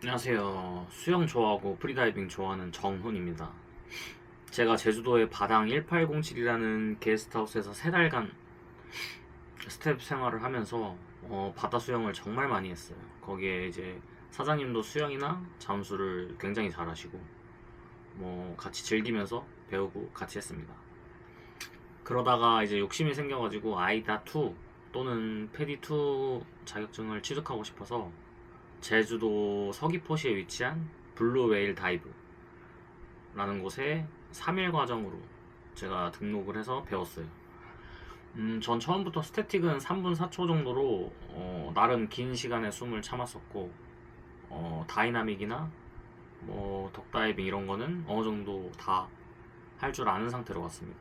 안녕하세요. 수영 좋아하고 프리다이빙 좋아하는 정훈입니다. 제가 제주도의 바당 1807이라는 게스트하우스에서 3달간 스텝 생활을 하면서 바다 수영을 정말 많이 했어요. 거기에 이제 사장님도 수영이나 잠수를 굉장히 잘하시고 같이 즐기면서 배우고 같이 했습니다. 그러다가 이제 욕심이 생겨가지고 아이다2 또는 페디2 자격증을 취득하고 싶어서 제주도 서귀포시에 위치한 블루웨일 다이브라는 곳에 3일 과정으로 제가 등록을 해서 배웠어요. 전 처음부터 스태틱은 3분 4초 정도로 나름 긴 시간에 숨을 참았었고 다이나믹이나 덕다이빙 이런 거는 어느 정도 다 할 줄 아는 상태로 왔습니다.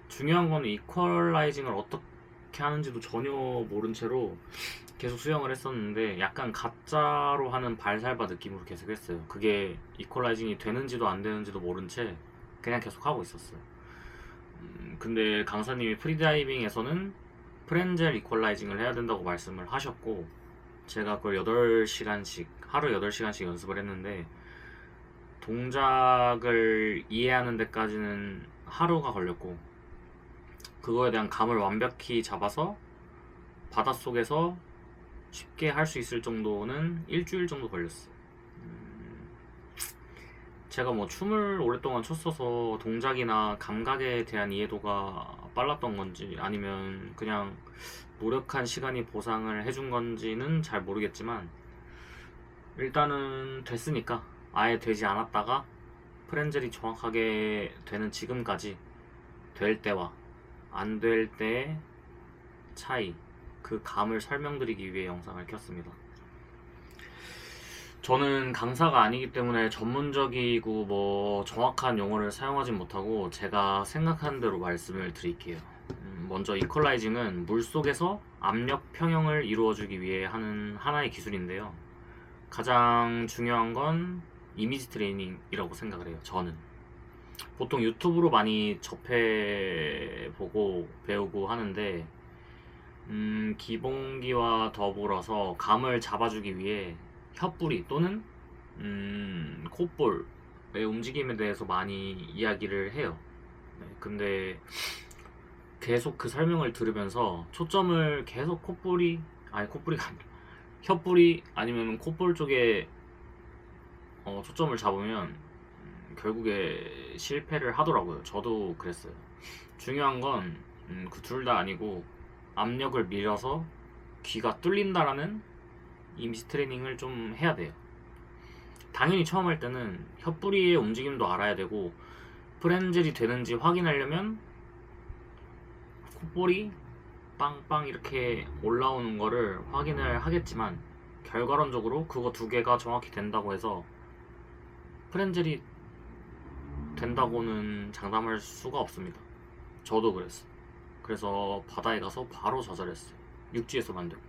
중요한 거는 이퀄라이징을 어떻게 하는지도 전혀 모른 채로 계속 수영을 했었는데 약간 가짜로 하는 발살바 느낌으로 계속 했어요. 그게 이퀄라이징이 되는지도 안 되는지도 모른 채 그냥 계속 하고 있었어요. 근데 강사님이 프리다이빙에서는 프렌젤 이퀄라이징을 해야 된다고 말씀을 하셨고 제가 그걸 8시간씩 하루 8시간씩 연습을 했는데 동작을 이해하는 데까지는 하루가 걸렸고 그거에 대한 감을 완벽히 잡아서 바닷속에서 쉽게 할 수 있을 정도는 일주일 정도 걸렸어요. 제가 춤을 오랫동안 췄어서 동작이나 감각에 대한 이해도가 빨랐던 건지 아니면 그냥 노력한 시간이 보상을 해준 건지는 잘 모르겠지만 일단은 됐으니까 아예 되지 않았다가 프렌젤이 정확하게 되는 지금까지 될 때와 안 될 때의 차이, 그 감을 설명드리기 위해 영상을 켰습니다. 저는 강사가 아니기 때문에 전문적이고 정확한 용어를 사용하진 못하고 제가 생각하는 대로 말씀을 드릴게요. 먼저 이퀄라이징은 물속에서 압력 평형을 이루어주기 위해 하는 하나의 기술인데요. 가장 중요한 건 이미지 트레이닝이라고 생각을 해요. 저는 보통 유튜브로 많이 접해보고 배우고 하는데 기본기와 더불어서 감을 잡아주기 위해 혀뿌리 또는 콧볼의 움직임에 대해서 많이 이야기를 해요. 네, 근데 계속 그 설명을 들으면서 초점을 계속 콧볼이가 아니라 혀뿌리 아니면 콧볼 쪽에 초점을 잡으면 결국에 실패를 하더라고요. 저도 그랬어요. 중요한 건 그 둘 다 아니고 압력을 밀어서 귀가 뚫린다라는 이미지 트레이닝을 좀 해야 돼요. 당연히 처음 할 때는 혀뿌리의 움직임도 알아야 되고 프렌젤이 되는지 확인하려면 콧볼이 빵빵 이렇게 올라오는 거를 확인을 하겠지만 결과론적으로 그거 두 개가 정확히 된다고 해서 프렌젤이 된다고는 장담할 수가 없습니다. 저도 그랬어요. 그래서 바다에 가서 바로 좌절했어요. 육지에서 만들고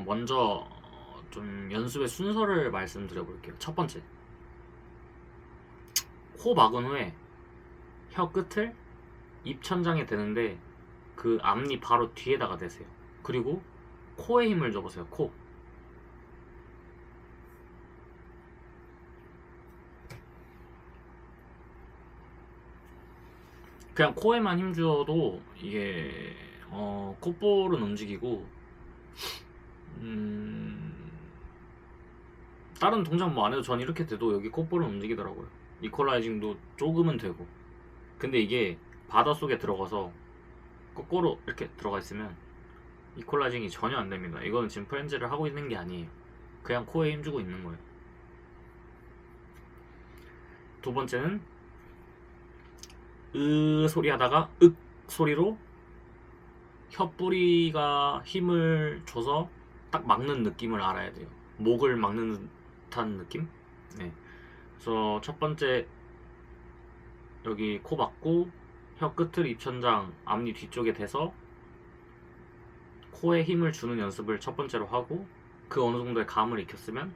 먼저 좀 연습의 순서를 말씀드려 볼게요. 첫 번째, 코 막은 후에 혀 끝을 입천장에 대는데 그 앞니 바로 뒤에다가 대세요. 그리고 코에 힘을 줘보세요. 코. 그냥 코에만 힘 줘도 이게 콧볼은 움직이고 다른 동작 안 해도 전 이렇게 돼도 여기 콧볼은 움직이더라고요. 이퀄라이징도 조금은 되고. 근데 이게 바닷속에 들어가서 거꾸로 이렇게 들어가 있으면 이퀄라이징이 전혀 안 됩니다. 이거는 지금 프렌즈를 하고 있는 게 아니에요. 그냥 코에 힘주고 있는 거예요. 두 번째는 으 소리 하다가 윽 소리로 혀뿌리가 힘을 줘서 딱 막는 느낌을 알아야 돼요. 목을 막는 듯한 느낌? 네. 그래서 첫 번째 여기 코 막고 혀 끝을 입천장 앞니 뒤쪽에 대서 코에 힘을 주는 연습을 첫 번째로 하고 그 어느 정도의 감을 익혔으면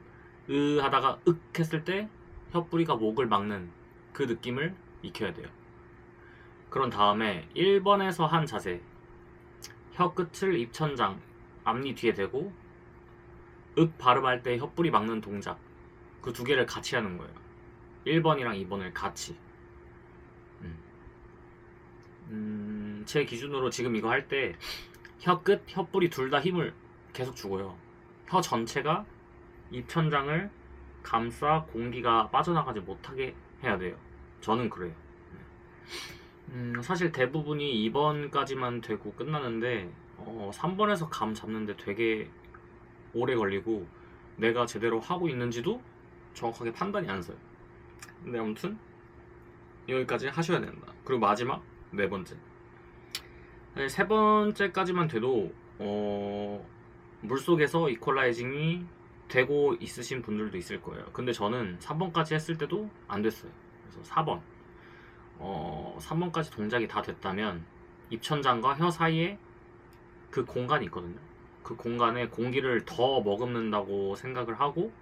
으 하다가 윽 했을 때 혀뿌리가 목을 막는 그 느낌을 익혀야 돼요. 그런 다음에 1번에서 한 자세 혀 끝을 입천장 앞니 뒤에 대고 읍 발음할 때 혀뿌리 막는 동작, 그 두 개를 같이 하는 거예요. 1번이랑 2번을 같이. 제 기준으로 지금 이거 할 때 혀 끝, 혀뿌리 둘 다 힘을 계속 주고요. 혀 전체가 입천장을 감싸 공기가 빠져나가지 못하게 해야 돼요. 저는 그래요. 사실 대부분이 2번까지만 되고 끝나는데 3번에서 감 잡는데 되게 오래 걸리고 내가 제대로 하고 있는지도 정확하게 판단이 안 서요. 근데 아무튼 여기까지 하셔야 된다. 그리고 마지막 네 번째. 세 번째까지만 돼도 물속에서 이퀄라이징이 되고 있으신 분들도 있을 거예요. 근데 저는 3번까지 했을 때도 안 됐어요. 그래서 4번 3번까지 동작이 다 됐다면 입천장과 혀 사이에 그 공간이 있거든요. 그 공간에 공기를 더 머금는다고 생각을 하고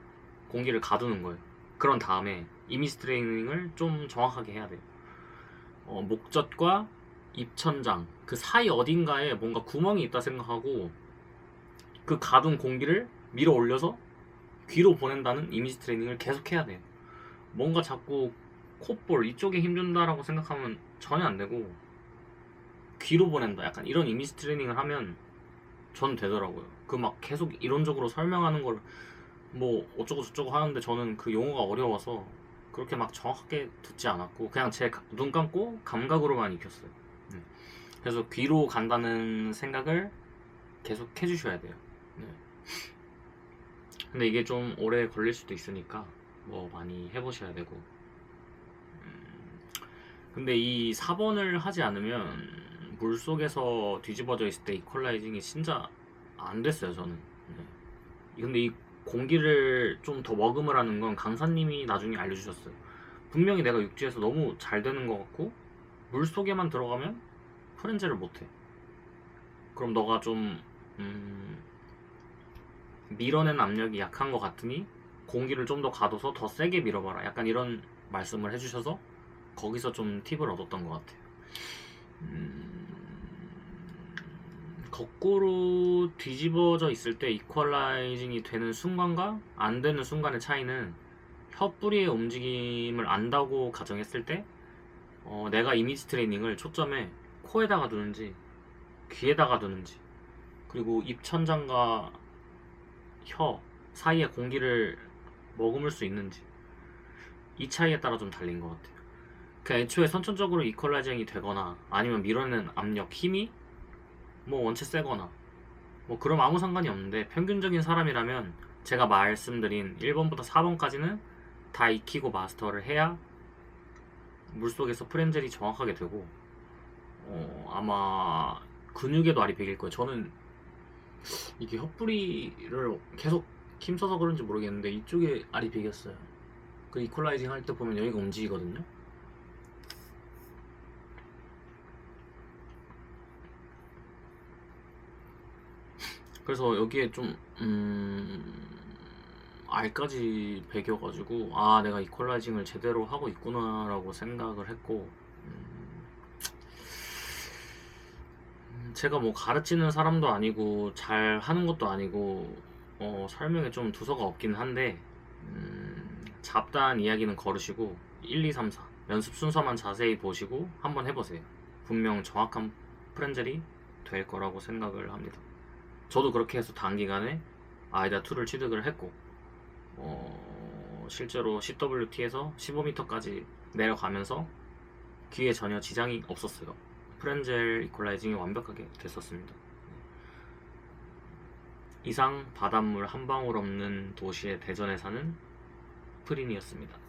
공기를 가두는 거예요. 그런 다음에 이미지 트레이닝을 좀 정확하게 해야 돼요. 목젖과 입천장 그 사이 어딘가에 뭔가 구멍이 있다 생각하고 그 가둔 공기를 밀어 올려서 귀로 보낸다는 이미지 트레이닝을 계속 해야 돼요. 뭔가 자꾸 콧볼 이쪽에 힘준다라고 생각하면 전혀 안 되고 귀로 보낸다 약간 이런 이미지 트레이닝을 하면 전 되더라고요. 그 막 계속 이론적으로 설명하는 걸 뭐 어쩌고 저쩌고 하는데 저는 그 용어가 어려워서 그렇게 막 정확하게 듣지 않았고 그냥 제 눈 감고 감각으로만 익혔어요. 그래서 귀로 간다는 생각을 계속 해주셔야 돼요. 네. 근데 이게 좀 오래 걸릴 수도 있으니까 뭐 많이 해보셔야 되고 근데 이 4번을 하지 않으면 물속에서 뒤집어져 있을 때 이퀄라이징이 진짜 안 됐어요 저는. 네. 근데 이 공기를 좀 더 머금으라는 건 강사님이 나중에 알려주셨어요. 분명히 내가 육지에서 너무 잘 되는 것 같고 물속에만 들어가면 프렌즈를 못해. 그럼 너가 좀 밀어낸 압력이 약한 것 같으니 공기를 좀 더 가둬서 더 세게 밀어봐라 약간 이런 말씀을 해주셔서 거기서 좀 팁을 얻었던 것 같아요. 거꾸로 뒤집어져 있을 때 이퀄라이징이 되는 순간과 안 되는 순간의 차이는 혀뿌리의 움직임을 안다고 가정했을 때 내가 이미지 트레이닝을 초점에 코에다가 두는지 귀에다가 두는지 그리고 입천장과 혀 사이에 공기를 머금을 수 있는지 이 차이에 따라 좀 달린 것 같아요. 그냥 애초에 선천적으로 이퀄라이징이 되거나 아니면 밀어내는 압력, 힘이 뭐 원체 세거나 뭐 그럼 아무 상관이 없는데 평균적인 사람이라면 제가 말씀드린 1번부터 4번까지는 다 익히고 마스터를 해야 물속에서 프렌젤이 정확하게 되고 아마 근육에도 알이 배길 거예요. 저는 이게 혀뿌리를 계속 힘써서 그런지 모르겠는데 이쪽에 알이 배겼어요. 그 이퀄라이징 할 때 보면 여기가 움직이거든요. 그래서 여기에 좀 알까지 배겨가지고 아 내가 이퀄라이징을 제대로 하고 있구나 라고 생각을 했고 제가 뭐 가르치는 사람도 아니고 잘 하는 것도 아니고 설명에 좀 두서가 없긴 한데 잡다한 이야기는 거르시고 1, 2, 3, 4 연습 순서만 자세히 보시고 한번 해보세요. 분명 정확한 프렌젤이 될 거라고 생각을 합니다. 저도 그렇게 해서 단기간에 아이다2를 취득을 했고 실제로 CWT에서 15m까지 내려가면서 귀에 전혀 지장이 없었어요. 프렌젤 이퀄라이징이 완벽하게 됐었습니다. 이상 바닷물 한 방울 없는 도시의 대전에 사는 프린이었습니다.